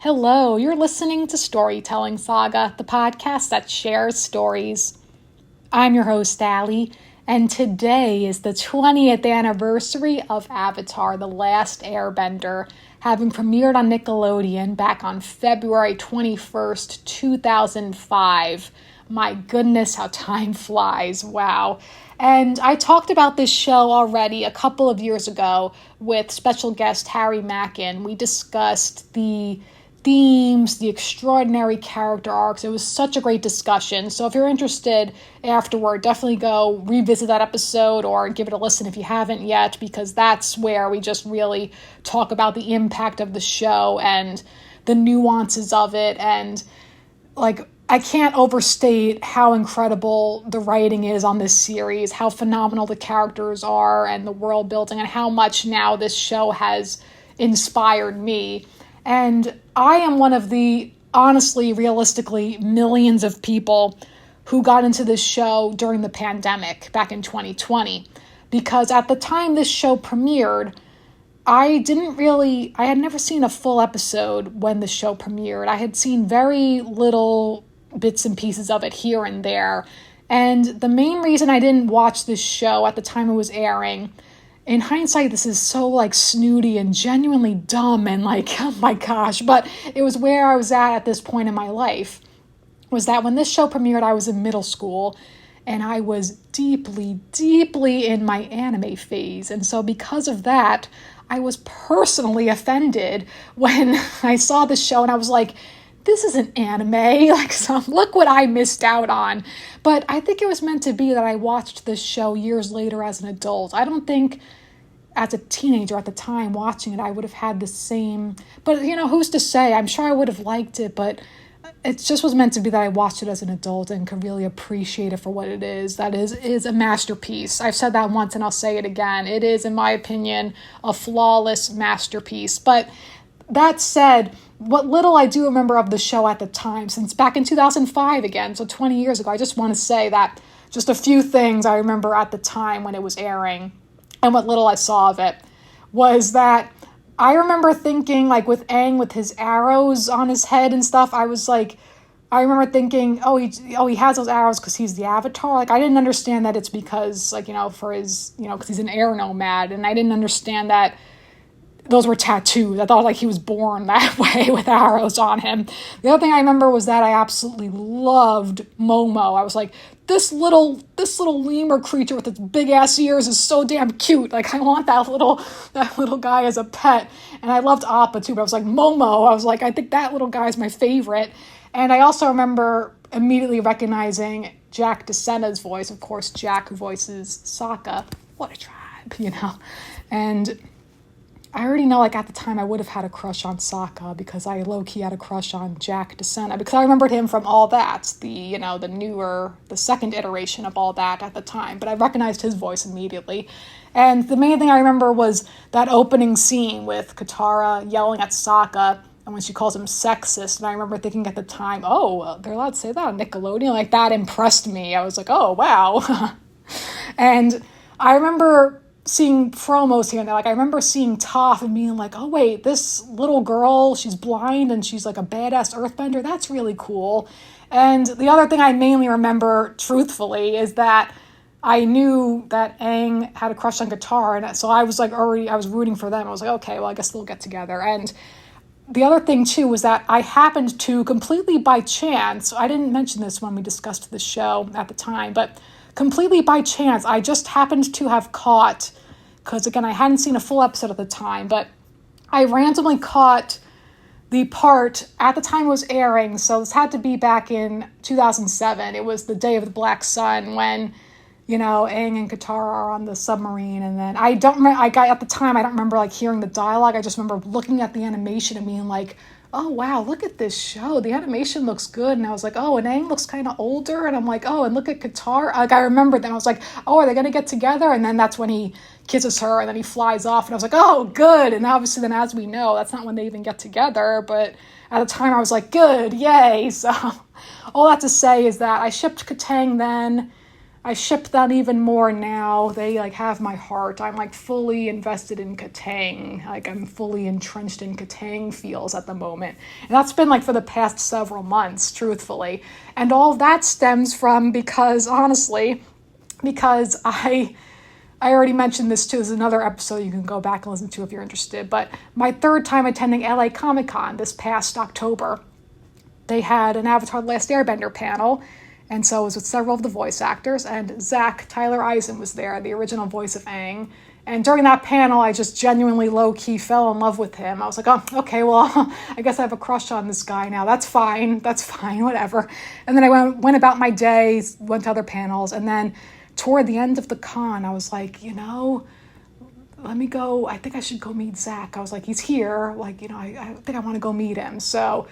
Hello, you're listening to Storytelling Saga, the podcast that shares stories. I'm your host, Allie, and today is the 20th anniversary of Avatar, The Last Airbender, having premiered on Nickelodeon back on February 21st, 2005. My goodness, how time flies. Wow. And I talked about this show already a couple of years ago with special guest Harry Mackin. We discussed the themes, the extraordinary character arcs. It was such a great discussion. So if you're interested afterward, definitely go revisit that episode or give it a listen if you haven't yet, because that's where we just really talk about the impact of the show and the nuances of it. And I can't overstate how incredible the writing is on this series, how phenomenal the characters are and the world building, and how much now this show has inspired me. And I am one of the, honestly, realistically, millions of people who got into this show during the pandemic back in 2020. Because at the time this show premiered, I had never seen a full episode when the show premiered. I had seen very little bits and pieces of it here and there. And the main reason I didn't watch this show at the time it was airing, in hindsight, this is so snooty and genuinely dumb and oh my gosh, but it was where I was at this point in my life, was that when this show premiered, I was in middle school and I was deeply, deeply in my anime phase. And so because of that, I was personally offended when I saw this show and I was like, this isn't anime, look what I missed out on. But I think it was meant to be that I watched this show years later as an adult. I don't think as a teenager at the time watching it, I would have had the same, but who's to say? I'm sure I would have liked it, but it just was meant to be that I watched it as an adult and could really appreciate it for what it is. That is a masterpiece. I've said that once and I'll say it again. It is, in my opinion, a flawless masterpiece. But that said, what little I do remember of the show at the time, since back in 2005 again, so 20 years ago, I just want to say that just a few things I remember at the time when it was airing and what little I saw of it was that I remember thinking, with Aang with his arrows on his head and stuff, I remember thinking, he has those arrows because he's the Avatar. I didn't understand that it's because, for his, because he's an air nomad, and I didn't understand that those were tattoos. I thought he was born that way with arrows on him. The other thing I remember was that I absolutely loved Momo. I was like, this little lemur creature with its big ass ears is so damn cute. I want that little guy as a pet. And I loved Appa too, but I was like, Momo. I was like, I think that little guy is my favorite. And I also remember immediately recognizing Jack DeSena's voice. Of course, Jack voices Sokka. What a tribe, And I already know, at the time, I would have had a crush on Sokka because I low-key had a crush on Jack DeSena because I remembered him from All That, the second iteration of All That at the time, but I recognized his voice immediately. And the main thing I remember was that opening scene with Katara yelling at Sokka and when she calls him sexist, and I remember thinking at the time, they're allowed to say that on Nickelodeon? That impressed me. I was like, oh, wow. And I remember seeing promos here and there. I remember seeing Toph and being like, oh wait, this little girl, she's blind and she's a badass earthbender. That's really cool. And the other thing I mainly remember, truthfully, is that I knew that Aang had a crush on Katara, and so I was I was rooting for them. I was like, okay, well, I guess they'll get together. And the other thing too was that I happened to, completely by chance, I didn't mention this when we discussed the show at the time, but completely by chance, I just happened to have caught, because again, I hadn't seen a full episode at the time, but I randomly caught the part at the time it was airing, so this had to be back in 2007. It was the Day of the Black Sun when, Aang and Katara are on the submarine, and then at the time, I don't remember hearing the dialogue. I just remember looking at the animation and being like, oh, wow, look at this show. The animation looks good. And I was like, oh, and Aang looks kind of older. And I'm like, oh, and look at Katara. I remembered that. I was like, oh, are they going to get together? And then that's when he kisses her and then he flies off. And I was like, oh, good. And obviously then, as we know, that's not when they even get together. But at the time I was like, good, yay. So all that to say is that I shipped Kataang then. I ship them even more now. They like have my heart. I'm like fully invested in Kataang. Like I'm fully entrenched in Kataang feels at the moment. And that's been like for the past several months, truthfully. And all of that stems from because I already mentioned this too. There's another episode you can go back and listen to if you're interested. But my third time attending LA Comic-Con this past October, they had an Avatar The Last Airbender panel. And so it was with several of the voice actors. And Tyler Eisen was there, the original voice of Aang. And during that panel, I just genuinely low-key fell in love with him. I was like, oh, okay, well, I guess I have a crush on this guy now. That's fine, whatever. And then I went about my day, went to other panels, and then toward the end of the con, I was like, let me go. I think I should go meet Zach. I was like, he's here. Like, I think I want to go meet him. So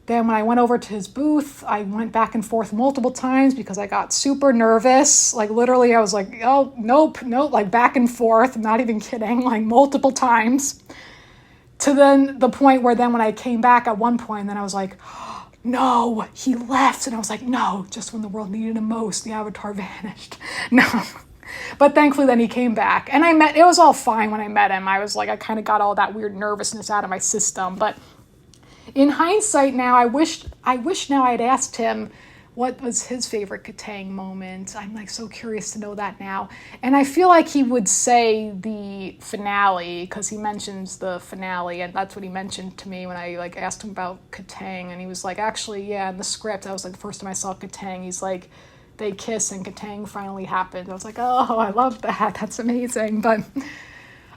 then when I went over to his booth, I went back and forth multiple times because I got super nervous. Like literally, I was like, oh, nope, like back and forth. I'm not even kidding, like multiple times. To then the point where then when I came back at one point, then I was like, no, he left. And I was like, no, just when the world needed him most, the Avatar vanished. No. But thankfully then he came back. And it was all fine when I met him. I was like, I kind of got all that weird nervousness out of my system. But in hindsight now, I wish now I'd asked him what was his favorite Kataang moment. I'm like so curious to know that now. And I feel like he would say the finale because he mentions the finale, and that's what he mentioned to me when I like asked him about Kataang. And he was like, actually, yeah, in the script, that was like the first time I saw Kataang. He's like, they kiss and Kataang finally happened. I was like, oh, I love that. That's amazing. But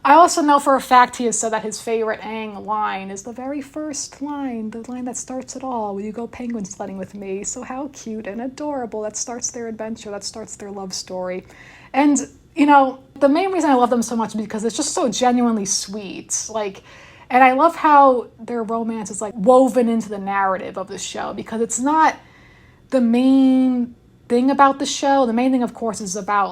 I also know for a fact he has said that his favorite Aang line is the very first line, the line that starts it all. Will you go penguin sledding with me? So how cute and adorable. That starts their adventure. That starts their love story. And, the main reason I love them so much is because it's just so genuinely sweet. And I love how their romance is like woven into the narrative of the show because it's not the main thing about the show. The main thing, of course, is about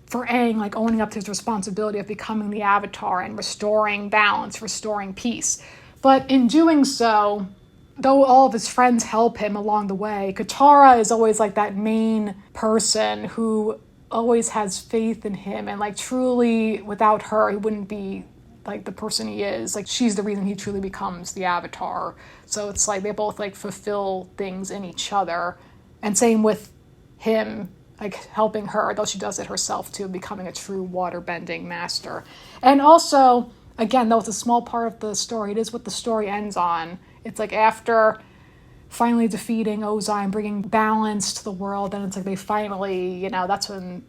for Aang, like owning up to his responsibility of becoming the Avatar and restoring balance, restoring peace. But in doing so, though all of his friends help him along the way, Katara is always like that main person who always has faith in him. And like truly, without her, he wouldn't be like the person he is. Like she's the reason he truly becomes the Avatar. So it's like they both like fulfill things in each other. And same with him, like helping her, though she does it herself too, becoming a true waterbending master. And also, again, though it's a small part of the story, it is what the story ends on. It's like after finally defeating Ozai and bringing balance to the world, and it's like they finally, that's when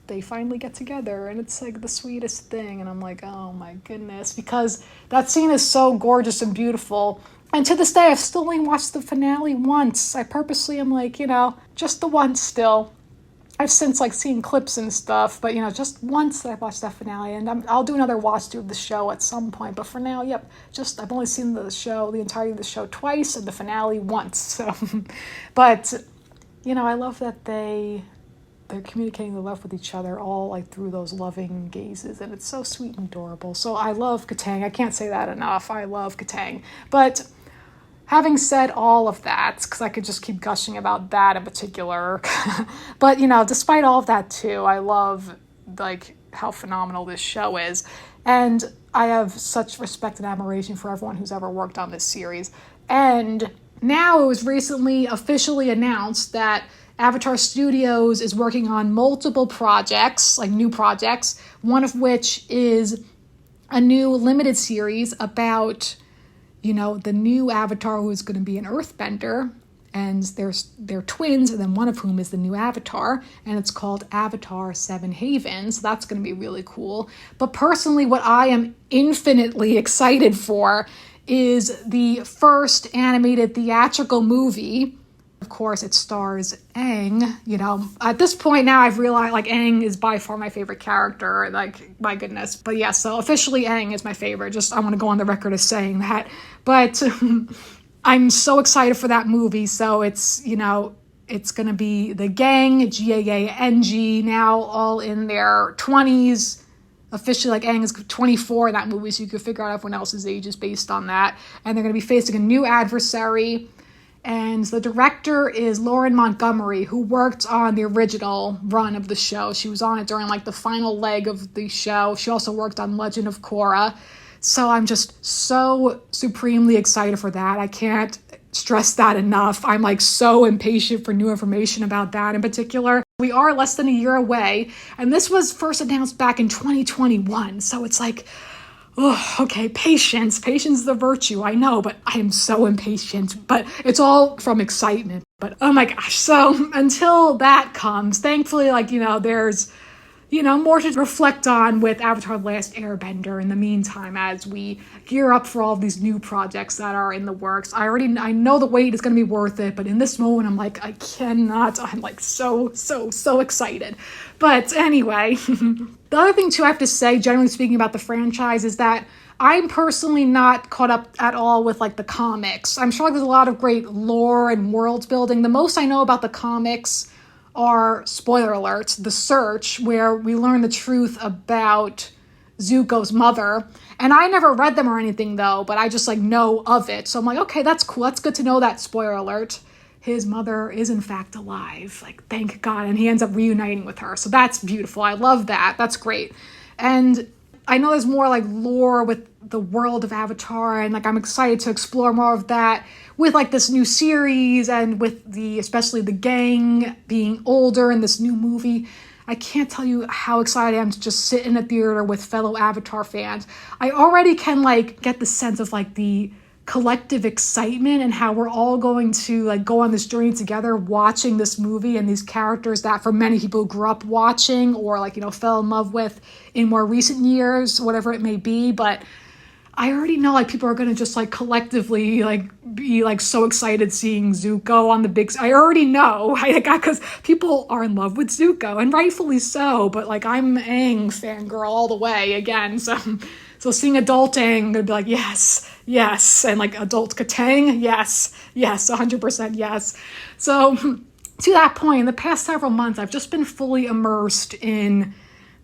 they finally get together, and it's like the sweetest thing. And I'm like, oh my goodness, because that scene is so gorgeous and beautiful. And to this day, I've still only watched the finale once. I purposely am like, just the once still. I've since seen clips and stuff, but just once that I've watched that finale, and I'll do another watch through of the show at some point. But for now, I've only seen the entirety of the show twice, and the finale once. So, but I love that they're communicating the love with each other all through those loving gazes, and it's so sweet and adorable. So I love Kataang. I can't say that enough. I love Kataang, but. Having said all of that, because I could just keep gushing about that in particular, but, despite all of that too, I love, how phenomenal this show is. And I have such respect and admiration for everyone who's ever worked on this series. And now it was recently officially announced that Avatar Studios is working on multiple projects, new projects, one of which is a new limited series about the new Avatar who is going to be an earthbender, and they're twins, and then one of whom is the new Avatar, and it's called Avatar Seven Havens. So that's going to be really cool. But personally, what I am infinitely excited for is the first animated theatrical movie. Of course, it stars Aang. At this point now, I've realized Aang is by far my favorite character. My goodness. But yeah, so officially Aang is my favorite. Just I want to go on the record as saying that. But I'm so excited for that movie. So it's it's gonna be the Gaang, Gaang, now all in their 20s. Officially, Aang is 24 in that movie, so you can figure out everyone else's ages based on that. And they're gonna be facing a new adversary. And the director is Lauren Montgomery, who worked on the original run of the show. She was on it during like the final leg of the show. She also worked on Legend of Korra. So I'm just so supremely excited for that. I can't stress that enough. I'm like so impatient for new information about that in particular. We are less than a year away, and this was first announced back in 2021. So it's like, oh, okay, patience. Patience is a virtue, I know, but I am so impatient. But it's all from excitement. But oh my gosh. So until that comes, thankfully, like, there's, more to reflect on with Avatar Last Airbender in the meantime as we gear up for all of these new projects that are in the works. I know the wait is going to be worth it, but in this moment, I'm like, I'm like so excited. But anyway, the other thing too I have to say, generally speaking about the franchise, is that I'm personally not caught up at all with like the comics. I'm sure there's a lot of great lore and world building. The most I know about the comics are, spoiler alert, The Search, where we learn the truth about Zuko's mother. And I never read them or anything though, but I just like know of it. So I'm like, okay, that's cool. That's good to know that, spoiler alert. His mother is in fact alive. Like, thank God. And he ends up reuniting with her. So that's beautiful. I love that. That's great. And I know there's more like lore with the world of Avatar, and like I'm excited to explore more of that with like this new series and with especially the Gaang being older in this new movie. I can't tell you how excited I am to just sit in a theater with fellow Avatar fans. I already can like get the sense of like the collective excitement and how we're all going to like go on this journey together watching this movie and these characters that for many people grew up watching or like, fell in love with in more recent years, whatever it may be. But I already know like people are going to just like collectively like be like so excited seeing Zuko on the big. I already know because people are in love with Zuko and rightfully so. But like I'm Aang fangirl all the way again. So seeing adult Aang, they'd be like, yes. And like adult Kataang, yes, 100% yes. So to that point, in the past several months, I've just been fully immersed in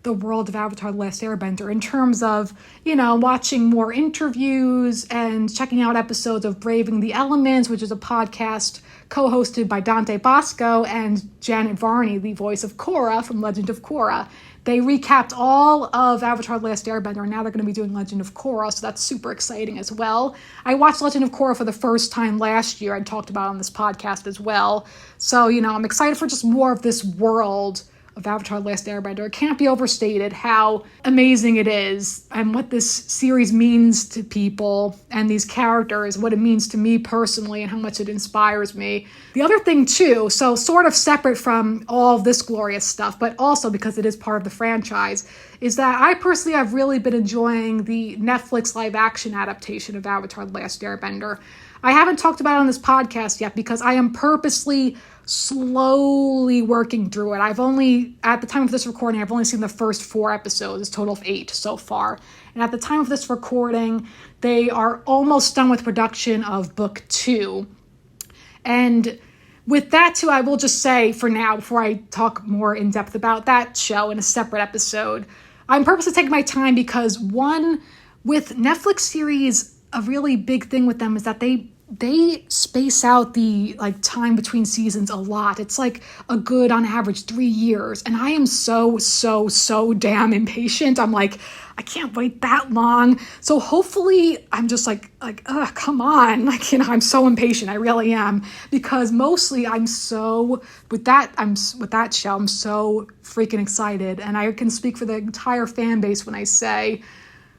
the world of Avatar The Last Airbender in terms of, watching more interviews and checking out episodes of Braving the Elements, which is a podcast co-hosted by Dante Bosco and Janet Varney, the voice of Korra from Legend of Korra. They recapped all of Avatar The Last Airbender, and now they're going to be doing Legend of Korra, so that's super exciting as well. I watched Legend of Korra for the first time last year. I talked about it on this podcast as well. So, I'm excited for just more of this world of Avatar The Last Airbender. It can't be overstated how amazing it is and what this series means to people and these characters, what it means to me personally and how much it inspires me. The other thing too, so sort of separate from all of this glorious stuff, but also because it is part of the franchise, is that I personally have really been enjoying the Netflix live action adaptation of Avatar The Last Airbender. I haven't talked about it on this podcast yet because I am purposely slowly working through it. At the time of this recording, I've only seen the first 4 episodes, a total of 8 so far. And at the time of this recording, they are almost done with production of book 2. And with that too, I will just say for now, before I talk more in depth about that show in a separate episode, I'm purposely taking my time because one, with Netflix series, a really big thing with them is that they space out the like time between seasons a lot. It's like a good on average 3 years. And I am so damn impatient. I'm like, I can't wait that long. So hopefully I'm just like, come on. Like, I'm so impatient. I really am. Because mostly with that show, I'm so freaking excited. And I can speak for the entire fan base when I say,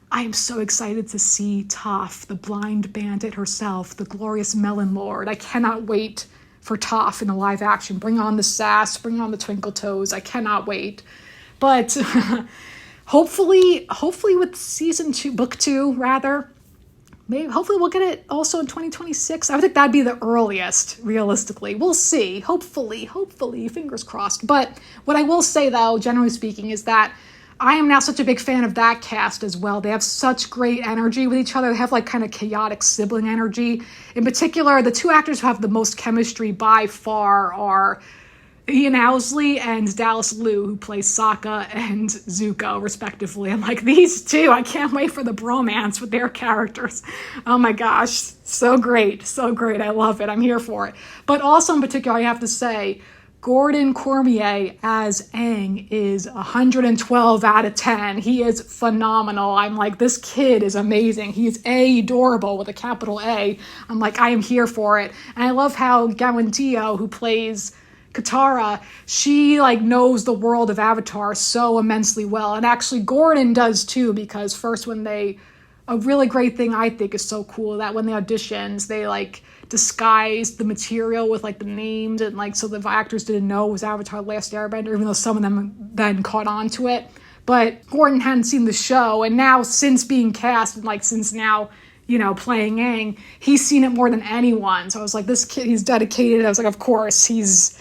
I am so excited to see Toph, the blind bandit herself, the glorious Melon Lord. I cannot wait for Toph in the live action. Bring on the sass, bring on the twinkle toes. I cannot wait. But hopefully with season 2, book 2 rather, hopefully we'll get it also in 2026. I would think that'd be the earliest, realistically. We'll see. Hopefully, fingers crossed. But what I will say though, generally speaking, is that I am now such a big fan of that cast as well. They have such great energy with each other. They have like kind of chaotic sibling energy. In particular, the 2 actors who have the most chemistry by far are Ian Owsley and Dallas Liu, who plays Sokka and Zuko, respectively. I'm like, these two, I can't wait for the bromance with their characters. Oh my gosh, so great, so great. I love it. I'm here for it. But also in particular, I have to say, Gordon Cormier as Aang is 112 out of 10. He is phenomenal. I'm like, this kid is amazing. He's adorable with a capital A. I'm like, I am here for it. And I love how Gawandio, who plays Katara, she like knows the world of Avatar so immensely well. And actually Gordon does too, because first a really great thing I think is so cool that when they auditions, they like disguise the material with like the names and like so the actors didn't know it was Avatar Last Airbender, even though some of them then caught on to it. But Gordon hadn't seen the show, and now since being cast and like since now, you know, playing Aang, he's seen it more than anyone. So I was like, this kid, he's dedicated. I was like, of course, he's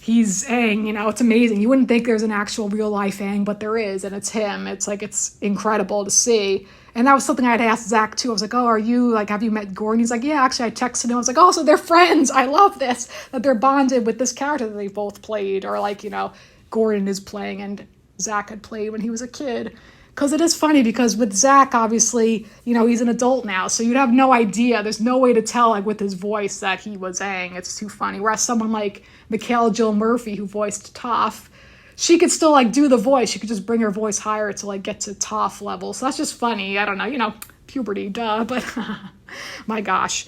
Aang, you know, it's amazing. You wouldn't think there's an actual real life Aang, but there is, and it's him. It's like, it's incredible to see. And that was something I had asked Zach too. I was like, oh, have you met Gordon? He's like, yeah, actually I texted him. I was like, oh, so they're friends. I love this, that they're bonded with this character that they both played, or like, you know, Gordon is playing and Zach had played when he was a kid. Because it is funny, because with Zach, obviously, you know, he's an adult now, so you'd have no idea. There's no way to tell, like, with his voice that he was Aang. It's too funny. Whereas someone like Mikhail Jill Murphy, who voiced Toph, she could still, like, do the voice. She could just bring her voice higher to, like, get to Toph level. So that's just funny. I don't know, you know, puberty, duh, but my gosh.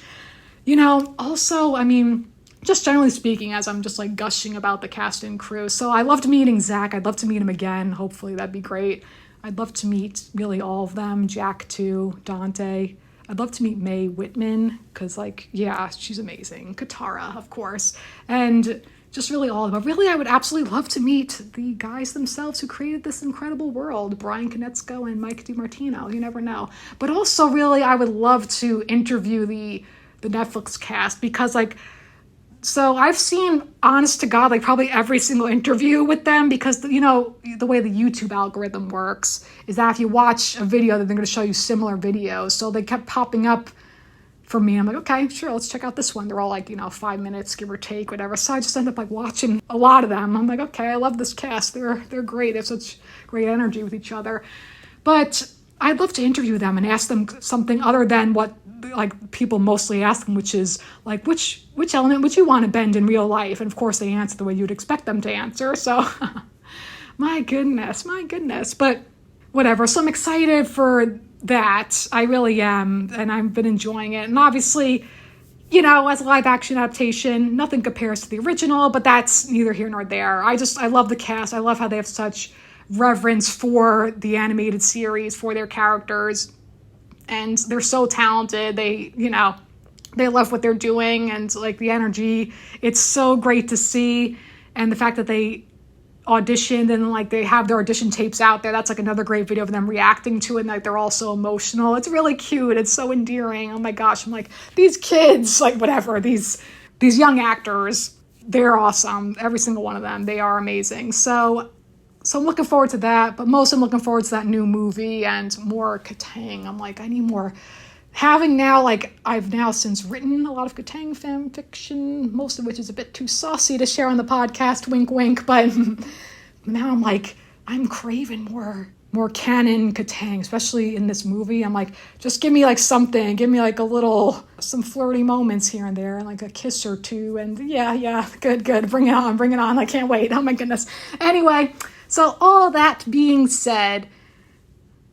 You know, also, I mean, just generally speaking, as I'm just, like, gushing about the cast and crew. So I loved meeting Zach. I'd love to meet him again. Hopefully that'd be great. I'd love to meet really all of them. Jack too, Dante. I'd love to meet Mae Whitman, because like, yeah, she's amazing. Katara, of course. And just really all of them. But really, I would absolutely love to meet the guys themselves who created this incredible world. Brian Konietzko and Mike DiMartino. You never know. But also, really, I would love to interview the Netflix cast, because like, so I've seen, honest to God, like probably every single interview with them, because, you know, the way the YouTube algorithm works is that if you watch a video, then they're going to show you similar videos. So they kept popping up for me. I'm like, okay, sure, let's check out this one. They're all like, you know, 5 minutes, give or take, whatever. So I just end up like watching a lot of them. I'm like, okay, I love this cast. They're great. They have such great energy with each other. But I'd love to interview them and ask them something other than what like people mostly ask them, which is like, which element would you want to bend in real life? And of course they answer the way you'd expect them to answer. So my goodness. But whatever. So I'm excited for that. I really am. And I've been enjoying it. And obviously, you know, as a live action adaptation, nothing compares to the original, but that's neither here nor there. I love the cast. I love how they have such reverence for the animated series, for their characters. And they're so talented. They, you know, they love what they're doing, and like the energy. It's so great to see. And the fact that they auditioned and like they have their audition tapes out there. That's like another great video of them reacting to it. And like they're all so emotional. It's really cute. It's so endearing. Oh my gosh. I'm like, these kids, like whatever, these young actors, they're awesome. Every single one of them. They are amazing. So I'm looking forward to that, but most I'm looking forward to that new movie and more Kataang. I'm like, I need more. Having now, like, I've now since written a lot of Kataang fan fiction, most of which is a bit too saucy to share on the podcast, wink, wink, but now I'm like, I'm craving more canon Kataang, especially in this movie. I'm like, just give me like something, give me like some flirty moments here and there, and like a kiss or two, and yeah, good, bring it on, I can't wait, oh my goodness. Anyway, so all that being said,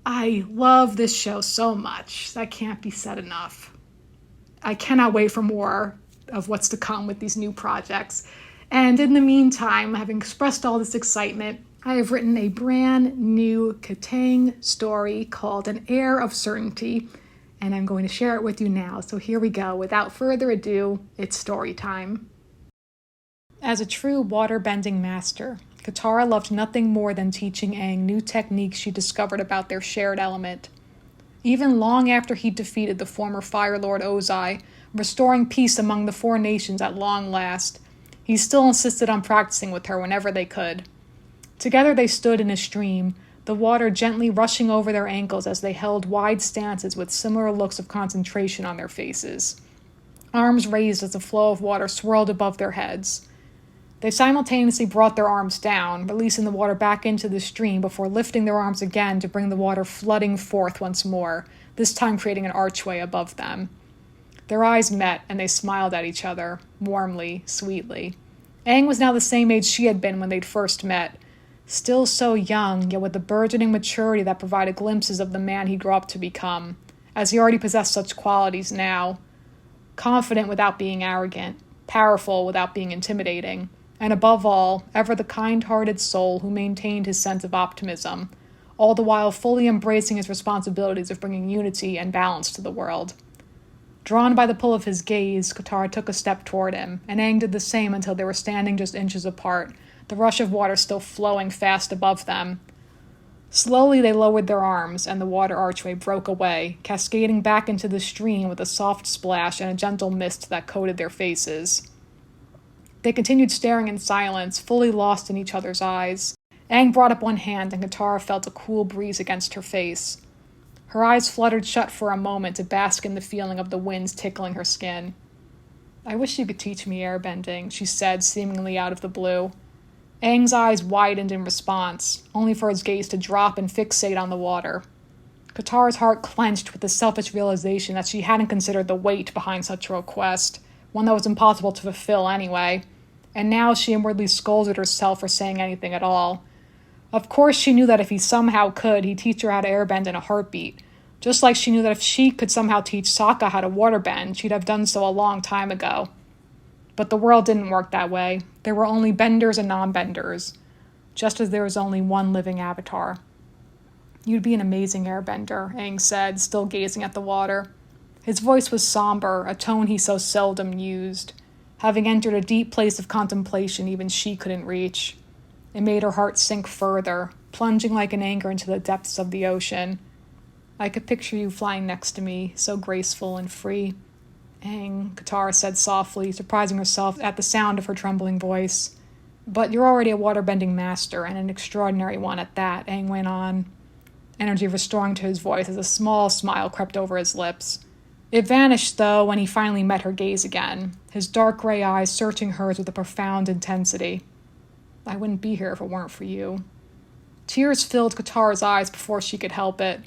I love this show so much. That can't be said enough. I cannot wait for more of what's to come with these new projects. And in the meantime, having expressed all this excitement, I have written a brand new Kataang story called An Air of Certainty, and I'm going to share it with you now. So here we go. Without further ado, it's story time. As a true water-bending master, Katara loved nothing more than teaching Aang new techniques she discovered about their shared element. Even long after he defeated the former Fire Lord Ozai, restoring peace among the four nations at long last, he still insisted on practicing with her whenever they could. Together they stood in a stream, the water gently rushing over their ankles as they held wide stances with similar looks of concentration on their faces. Arms raised as the flow of water swirled above their heads. They simultaneously brought their arms down, releasing the water back into the stream before lifting their arms again to bring the water flooding forth once more, this time creating an archway above them. Their eyes met, and they smiled at each other, warmly, sweetly. Aang was now the same age she had been when they'd first met, still so young, yet with the burgeoning maturity that provided glimpses of the man he'd grow up to become, as he already possessed such qualities now. Confident without being arrogant, powerful without being intimidating, and above all, ever the kind-hearted soul who maintained his sense of optimism, all the while fully embracing his responsibilities of bringing unity and balance to the world. Drawn by the pull of his gaze, Katara took a step toward him, and Aang did the same until they were standing just inches apart, the rush of water still flowing fast above them. Slowly they lowered their arms, and the water archway broke away, cascading back into the stream with a soft splash and a gentle mist that coated their faces. They continued staring in silence, fully lost in each other's eyes. Aang brought up one hand, and Katara felt a cool breeze against her face. Her eyes fluttered shut for a moment to bask in the feeling of the winds tickling her skin. "I wish you could teach me airbending," she said, seemingly out of the blue. Aang's eyes widened in response, only for his gaze to drop and fixate on the water. Katara's heart clenched with the selfish realization that she hadn't considered the weight behind such a request, one that was impossible to fulfill anyway, and now she inwardly scolded herself for saying anything at all. Of course she knew that if he somehow could, he'd teach her how to airbend in a heartbeat, just like she knew that if she could somehow teach Sokka how to waterbend, she'd have done so a long time ago. But the world didn't work that way. There were only benders and non-benders, just as there was only one living avatar. "You'd be an amazing airbender," Aang said, still gazing at the water. His voice was somber, a tone he so seldom used, having entered a deep place of contemplation even she couldn't reach. It made her heart sink further, plunging like an anchor into the depths of the ocean. "I could picture you flying next to me, so graceful and free." "Aang," Katara said softly, surprising herself at the sound of her trembling voice. "But you're already a waterbending master, and an extraordinary one at that," Aang went on, energy restoring to his voice as a small smile crept over his lips. It vanished, though, when he finally met her gaze again, his dark gray eyes searching hers with a profound intensity. "I wouldn't be here if it weren't for you." Tears filled Katara's eyes before she could help it.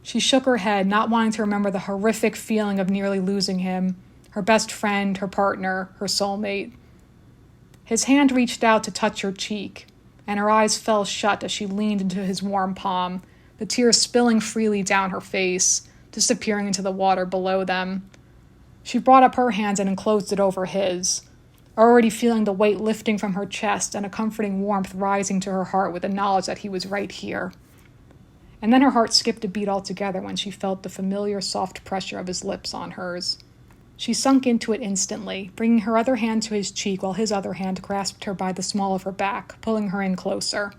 She shook her head, not wanting to remember the horrific feeling of nearly losing him, her best friend, her partner, her soulmate. His hand reached out to touch her cheek, and her eyes fell shut as she leaned into his warm palm, the tears spilling freely down her face, disappearing into the water below them. She brought up her hands and enclosed it over his, already feeling the weight lifting from her chest and a comforting warmth rising to her heart with the knowledge that he was right here. And then her heart skipped a beat altogether when she felt the familiar soft pressure of his lips on hers. She sunk into it instantly, bringing her other hand to his cheek while his other hand grasped her by the small of her back, pulling her in closer.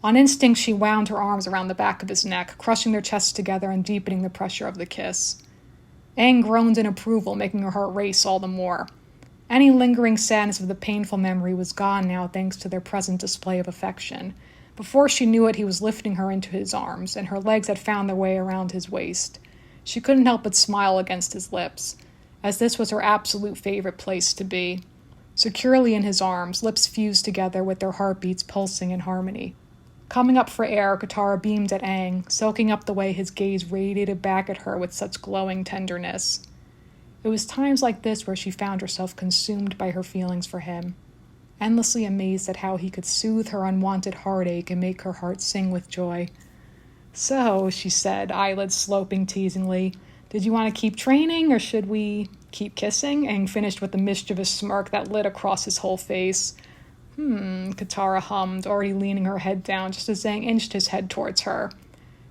On instinct, she wound her arms around the back of his neck, crushing their chests together and deepening the pressure of the kiss. Aang groaned in approval, making her heart race all the more. Any lingering sadness of the painful memory was gone now thanks to their present display of affection. Before she knew it, he was lifting her into his arms, and her legs had found their way around his waist. She couldn't help but smile against his lips, as this was her absolute favorite place to be. Securely in his arms, lips fused together with their heartbeats pulsing in harmony. Coming up for air, Katara beamed at Aang, soaking up the way his gaze radiated back at her with such glowing tenderness. It was times like this where she found herself consumed by her feelings for him, endlessly amazed at how he could soothe her unwanted heartache and make her heart sing with joy. "So," she said, eyelids sloping teasingly, "did you want to keep training, or should we keep kissing?" Aang finished with a mischievous smirk that lit across his whole face. Katara hummed, already leaning her head down just as Aang inched his head towards her.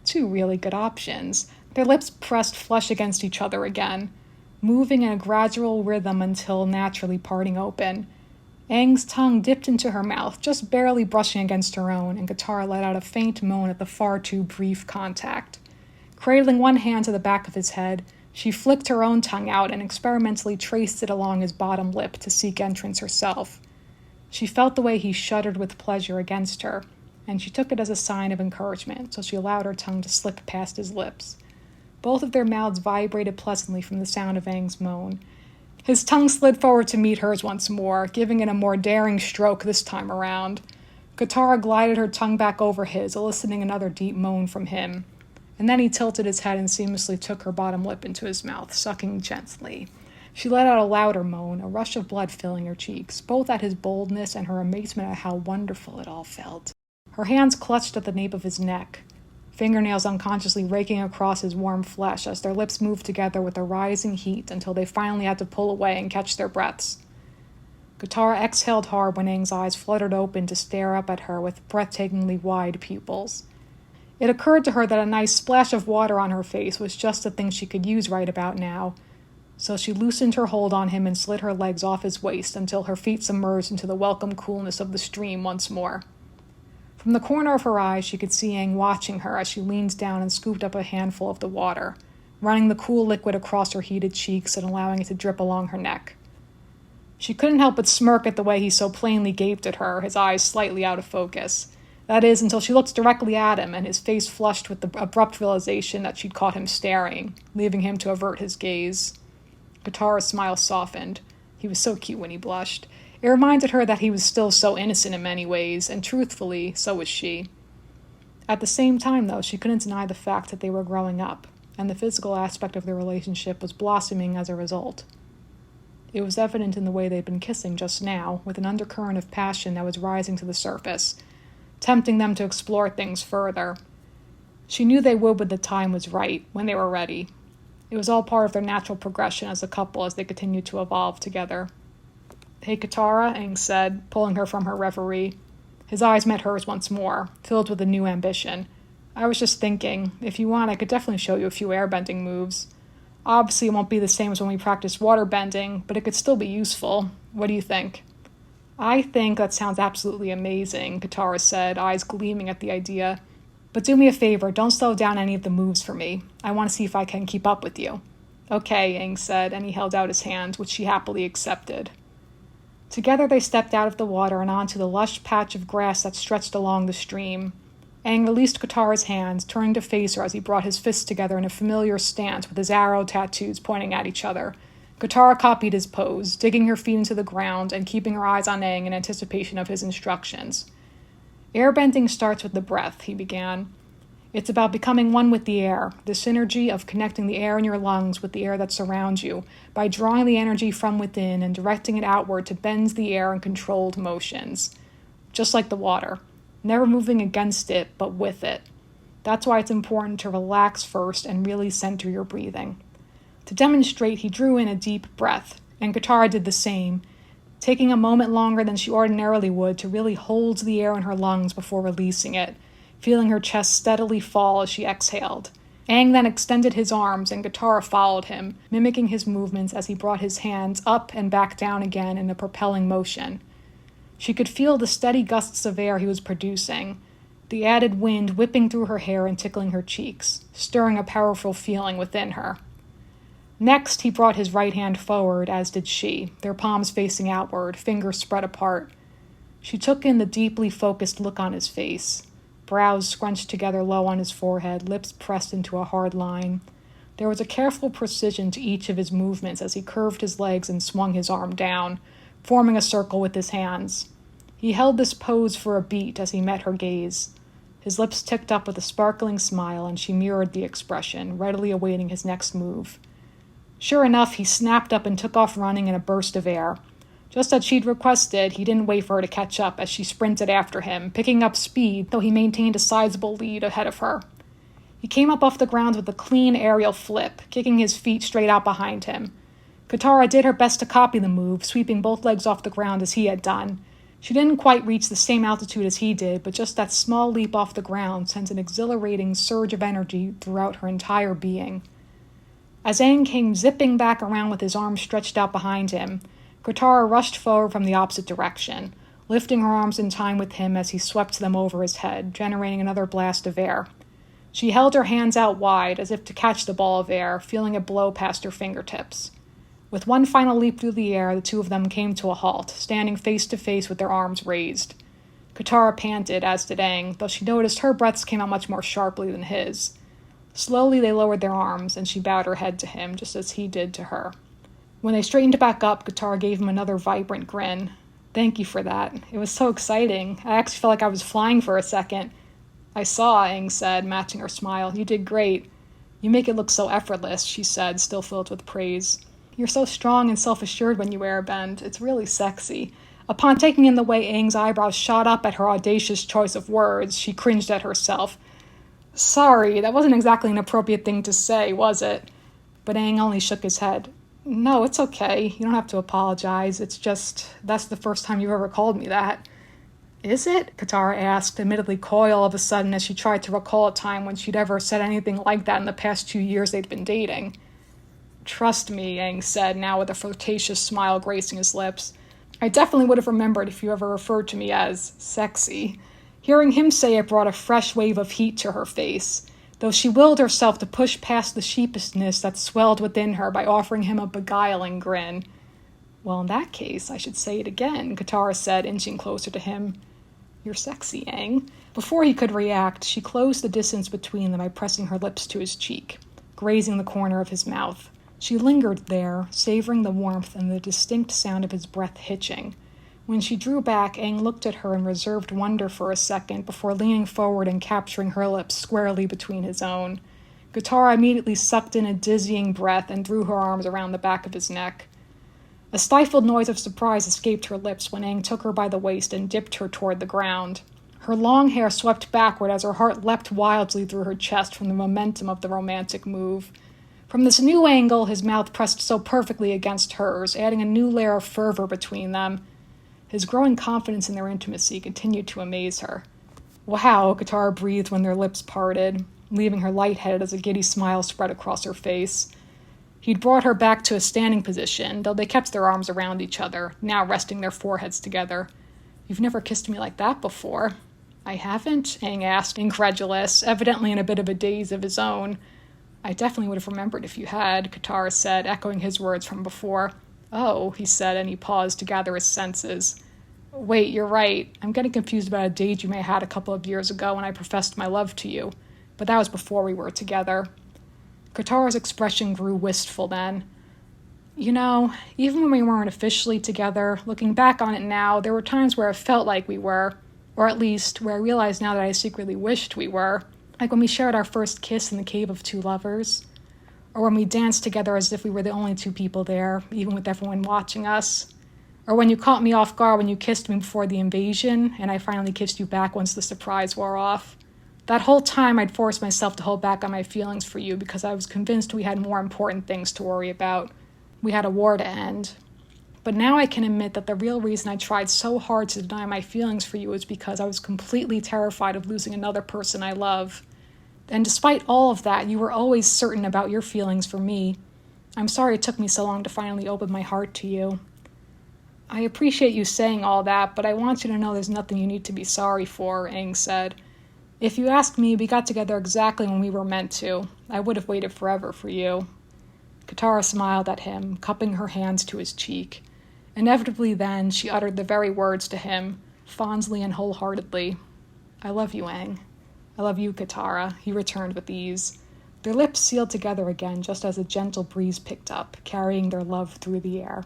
Two really good options. Their lips pressed flush against each other again, moving in a gradual rhythm until naturally parting open. Aang's tongue dipped into her mouth, just barely brushing against her own, and Katara let out a faint moan at the far too brief contact. Cradling one hand to the back of his head, she flicked her own tongue out and experimentally traced it along his bottom lip to seek entrance herself. She felt the way he shuddered with pleasure against her, and she took it as a sign of encouragement, so she allowed her tongue to slip past his lips. Both of their mouths vibrated pleasantly from the sound of Aang's moan. His tongue slid forward to meet hers once more, giving it a more daring stroke this time around. Katara glided her tongue back over his, eliciting another deep moan from him. And then he tilted his head and seamlessly took her bottom lip into his mouth, sucking gently. She let out a louder moan, a rush of blood filling her cheeks, both at his boldness and her amazement at how wonderful it all felt. Her hands clutched at the nape of his neck, fingernails unconsciously raking across his warm flesh as their lips moved together with a rising heat until they finally had to pull away and catch their breaths. Katara exhaled hard when Aang's eyes fluttered open to stare up at her with breathtakingly wide pupils. It occurred to her that a nice splash of water on her face was just the thing she could use right about now, so she loosened her hold on him and slid her legs off his waist until her feet submerged into the welcome coolness of the stream once more. From the corner of her eye, she could see Aang watching her as she leaned down and scooped up a handful of the water, running the cool liquid across her heated cheeks and allowing it to drip along her neck. She couldn't help but smirk at the way he so plainly gaped at her, his eyes slightly out of focus. That is, until she looked directly at him, and his face flushed with the abrupt realization that she'd caught him staring, leaving him to avert his gaze. Katara's smile softened. He was so cute when he blushed. It reminded her that he was still so innocent in many ways, and truthfully, so was she. At the same time, though, she couldn't deny the fact that they were growing up, and the physical aspect of their relationship was blossoming as a result. It was evident in the way they'd been kissing just now, with an undercurrent of passion that was rising to the surface, tempting them to explore things further. She knew they would when the time was right, when they were ready. It was all part of their natural progression as a couple as they continued to evolve together. "Hey, Katara," Aang said, pulling her from her reverie. His eyes met hers once more, filled with a new ambition. "I was just thinking, if you want, I could definitely show you a few airbending moves. Obviously, it won't be the same as when we practiced waterbending, but it could still be useful. What do you think?" "I think that sounds absolutely amazing," Katara said, eyes gleaming at the idea. "But do me a favor, don't slow down any of the moves for me. I want to see if I can keep up with you." "Okay," Aang said, and he held out his hand, which she happily accepted. Together they stepped out of the water and onto the lush patch of grass that stretched along the stream. Aang released Katara's hands, turning to face her as he brought his fists together in a familiar stance with his arrow tattoos pointing at each other. Katara copied his pose, digging her feet into the ground and keeping her eyes on Aang in anticipation of his instructions. "Airbending starts with the breath," he began. "It's about becoming one with the air, the synergy of connecting the air in your lungs with the air that surrounds you, by drawing the energy from within and directing it outward to bend the air in controlled motions. Just like the water. Never moving against it, but with it. That's why it's important to relax first and really center your breathing." To demonstrate, he drew in a deep breath, and Katara did the same, taking a moment longer than she ordinarily would to really hold the air in her lungs before releasing it, feeling her chest steadily fall as she exhaled. Aang then extended his arms, and Katara followed him, mimicking his movements as he brought his hands up and back down again in a propelling motion. She could feel the steady gusts of air he was producing, the added wind whipping through her hair and tickling her cheeks, stirring a powerful feeling within her. Next, he brought his right hand forward, as did she, their palms facing outward, fingers spread apart. She took in the deeply focused look on his face, brows scrunched together low on his forehead, lips pressed into a hard line. There was a careful precision to each of his movements as he curved his legs and swung his arm down, forming a circle with his hands. He held this pose for a beat as he met her gaze. His lips ticked up with a sparkling smile, and she mirrored the expression, readily awaiting his next move. Sure enough, he snapped up and took off running in a burst of air. Just as she'd requested, he didn't wait for her to catch up as she sprinted after him, picking up speed, though he maintained a sizable lead ahead of her. He came up off the ground with a clean aerial flip, kicking his feet straight out behind him. Katara did her best to copy the move, sweeping both legs off the ground as he had done. She didn't quite reach the same altitude as he did, but just that small leap off the ground sent an exhilarating surge of energy throughout her entire being. As Aang came zipping back around with his arms stretched out behind him, Katara rushed forward from the opposite direction, lifting her arms in time with him as he swept them over his head, generating another blast of air. She held her hands out wide, as if to catch the ball of air, feeling it blow past her fingertips. With one final leap through the air, the two of them came to a halt, standing face to face with their arms raised. Katara panted, as did Aang, though she noticed her breaths came out much more sharply than his. Slowly they lowered their arms, and she bowed her head to him, just as he did to her. When they straightened back up, Katara gave him another vibrant grin. Thank you for that. It was so exciting. I actually felt like I was flying for a second. I saw, Aang said, matching her smile. You did great. You make it look so effortless, she said, still filled with praise. You're so strong and self-assured when you airbend. It's really sexy. Upon taking in the way Aang's eyebrows shot up at her audacious choice of words, she cringed at herself. Sorry, that wasn't exactly an appropriate thing to say, was it? But Aang only shook his head. No, it's okay. You don't have to apologize. It's just, that's the first time you've ever called me that. Is it? Katara asked, admittedly coy all of a sudden as she tried to recall a time when she'd ever said anything like that in the past 2 years they'd been dating. Trust me, Aang said, now with a flirtatious smile gracing his lips. I definitely would have remembered if you ever referred to me as sexy. Hearing him say it brought a fresh wave of heat to her face, though she willed herself to push past the sheepishness that swelled within her by offering him a beguiling grin. Well, in that case, I should say it again, Katara said, inching closer to him. You're sexy, Aang. Before he could react, she closed the distance between them by pressing her lips to his cheek, grazing the corner of his mouth. She lingered there, savoring the warmth and the distinct sound of his breath hitching. When she drew back, Aang looked at her in reserved wonder for a second before leaning forward and capturing her lips squarely between his own. Katara immediately sucked in a dizzying breath and threw her arms around the back of his neck. A stifled noise of surprise escaped her lips when Aang took her by the waist and dipped her toward the ground. Her long hair swept backward as her heart leapt wildly through her chest from the momentum of the romantic move. From this new angle, his mouth pressed so perfectly against hers, adding a new layer of fervor between them. His growing confidence in their intimacy continued to amaze her. Wow, Katara breathed when their lips parted, leaving her lightheaded as a giddy smile spread across her face. He'd brought her back to a standing position, though they kept their arms around each other, now resting their foreheads together. You've never kissed me like that before. I haven't? Aang asked, incredulous, evidently in a bit of a daze of his own. I definitely would have remembered if you had, Katara said, echoing his words from before. Oh, he said, and he paused to gather his senses. Wait, you're right. I'm getting confused about a date you may have had a couple of years ago when I professed my love to you. But that was before we were together. Katara's expression grew wistful then. You know, even when we weren't officially together, looking back on it now, there were times where it felt like we were. Or at least, where I realized now that I secretly wished we were. Like when we shared our first kiss in the Cave of Two Lovers. Or when we danced together as if we were the only two people there, even with everyone watching us. Or when you caught me off guard when you kissed me before the invasion, and I finally kissed you back once the surprise wore off. That whole time I'd forced myself to hold back on my feelings for you because I was convinced we had more important things to worry about. We had a war to end. But now I can admit that the real reason I tried so hard to deny my feelings for you was because I was completely terrified of losing another person I love. And despite all of that, you were always certain about your feelings for me. I'm sorry it took me so long to finally open my heart to you. I appreciate you saying all that, but I want you to know there's nothing you need to be sorry for, Aang said. If you ask me, we got together exactly when we were meant to. I would have waited forever for you. Katara smiled at him, cupping her hands to his cheek. Inevitably then, she uttered the very words to him, fondly and wholeheartedly. I love you, Aang. I love you, Katara, he returned with ease. Their lips sealed together again just as a gentle breeze picked up, carrying their love through the air.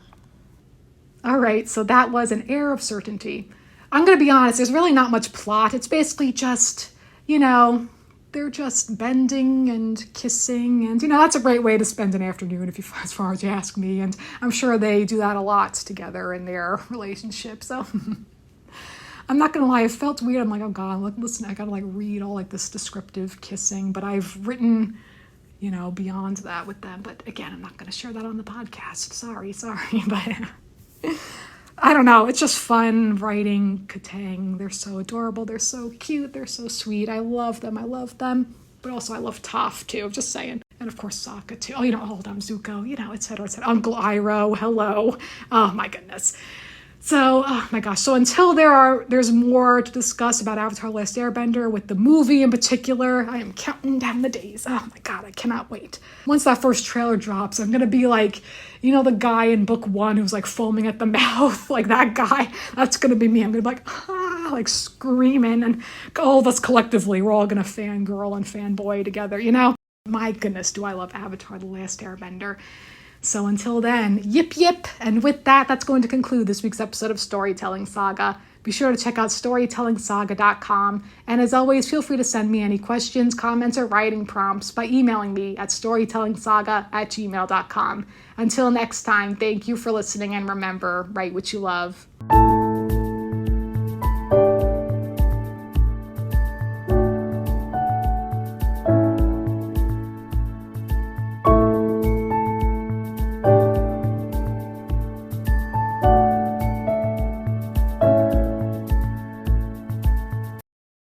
All right, so that was An Air of Certainty. I'm going to be honest, there's really not much plot. It's basically just, they're just bending and kissing. And, that's a great way to spend an afternoon, as far as you ask me. And I'm sure they do that a lot together in their relationship. So I'm not going to lie, it felt weird. I'm like, oh God, listen, I got to read all this descriptive kissing. But I've written, beyond that with them. But again, I'm not going to share that on the podcast. Sorry. But I don't know. It's just fun writing Kataang. They're so adorable. They're so cute. They're so sweet. I love them. But also I love Toph too. Just saying. And of course Sokka too. Oh, all of them. Zuko, et cetera, et cetera. Uncle Iroh. Hello. Oh my goodness. So, oh my gosh. So until there's more to discuss about Avatar: Last Airbender with the movie in particular, I am counting down the days. Oh my God, I cannot wait. Once that first trailer drops, I'm going to be like, the guy in book 1 who's foaming at the mouth, that guy. That's going to be me. I'm going to be screaming. And all of us collectively, we're all going to fangirl and fanboy together, My goodness, do I love Avatar: The Last Airbender. So until then, yip yip! And with that, that's going to conclude this week's episode of Storytelling Saga. Be sure to check out storytellingsaga.com. And as always, feel free to send me any questions, comments, or writing prompts by emailing me at storytellingsaga@gmail.com. Until next time, thank you for listening, and remember, write what you love.